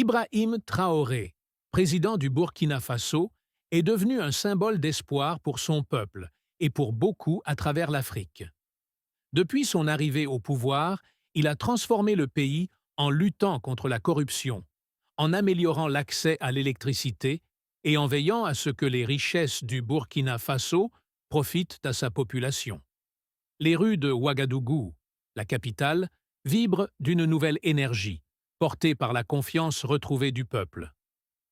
Ibrahim Traoré, président du Burkina Faso, est devenu un symbole d'espoir pour son peuple et pour beaucoup à travers l'Afrique. Depuis son arrivée au pouvoir, il a transformé le pays en luttant contre la corruption, en améliorant l'accès à l'électricité et en veillant à ce que les richesses du Burkina Faso profitent à sa population. Les rues de Ouagadougou, la capitale, vibrent d'une nouvelle énergie, portée par la confiance retrouvée du peuple.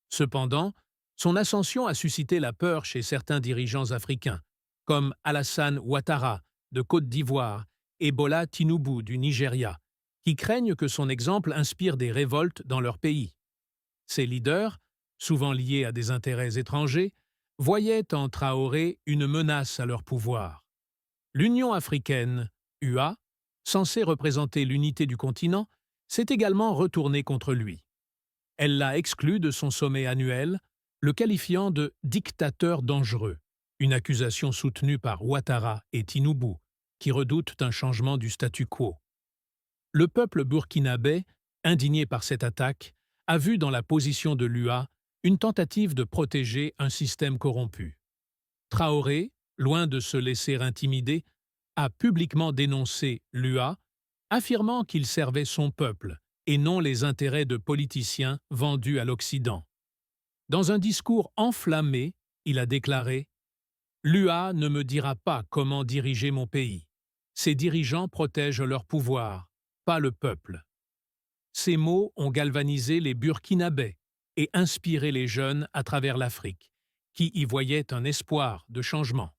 Cependant, son ascension a suscité la peur chez certains dirigeants africains, comme Alassane Ouattara de Côte d'Ivoire et Bola Tinubu du Nigeria, qui craignent que son exemple inspire des révoltes dans leur pays. Ces leaders, souvent liés à des intérêts étrangers, voyaient en Traoré une menace à leur pouvoir. L'Union africaine, UA, censée représenter l'unité du continent, s'est également retournée contre lui. Elle l'a exclu de son sommet annuel, le qualifiant de « dictateur dangereux », une accusation soutenue par Ouattara et Tinubu, qui redoutent un changement du statu quo. Le peuple burkinabé, indigné par cette attaque, a vu dans la position de l'UA une tentative de protéger un système corrompu. Traoré, loin de se laisser intimider, a publiquement dénoncé l'UA, affirmant qu'il servait son peuple et non les intérêts de politiciens vendus à l'Occident. Dans un discours enflammé, il a déclaré « L'UA ne me dira pas comment diriger mon pays. Ses dirigeants protègent leur pouvoir, pas le peuple. » Ces mots ont galvanisé les Burkinabés et inspiré les jeunes à travers l'Afrique, qui y voyaient un espoir de changement.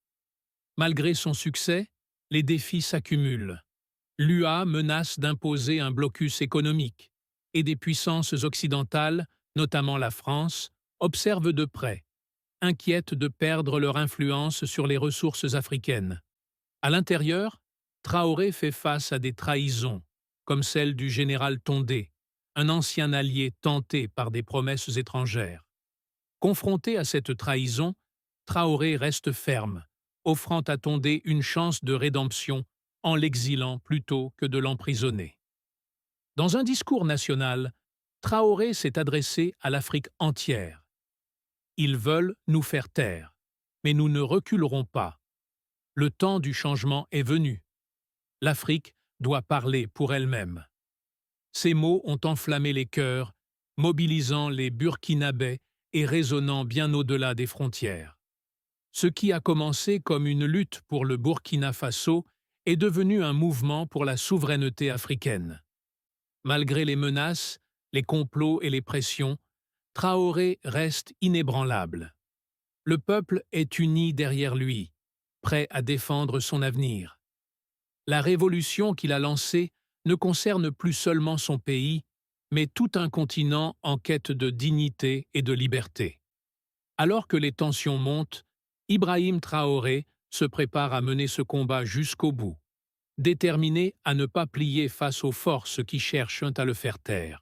Malgré son succès, les défis s'accumulent. L'UA menace d'imposer un blocus économique et des puissances occidentales, notamment la France, observent de près, inquiètes de perdre leur influence sur les ressources africaines. À l'intérieur, Traoré fait face à des trahisons, comme celle du général Tondé, un ancien allié tenté par des promesses étrangères. Confronté à cette trahison, Traoré reste ferme, offrant à Tondé une chance de rédemption en l'exilant plutôt que de l'emprisonner. Dans un discours national, Traoré s'est adressé à l'Afrique entière. Ils veulent nous faire taire, mais nous ne reculerons pas. Le temps du changement est venu. L'Afrique doit parler pour elle-même. Ces mots ont enflammé les cœurs, mobilisant les Burkinabés et résonnant bien au-delà des frontières. Ce qui a commencé comme une lutte pour le Burkina Faso est devenu un mouvement pour la souveraineté africaine. Malgré les menaces, les complots et les pressions, Traoré reste inébranlable. Le peuple est uni derrière lui, prêt à défendre son avenir. La révolution qu'il a lancée ne concerne plus seulement son pays, mais tout un continent en quête de dignité et de liberté. Alors que les tensions montent, Ibrahim Traoré se prépare à mener ce combat jusqu'au bout, déterminé à ne pas plier face aux forces qui cherchent à le faire taire.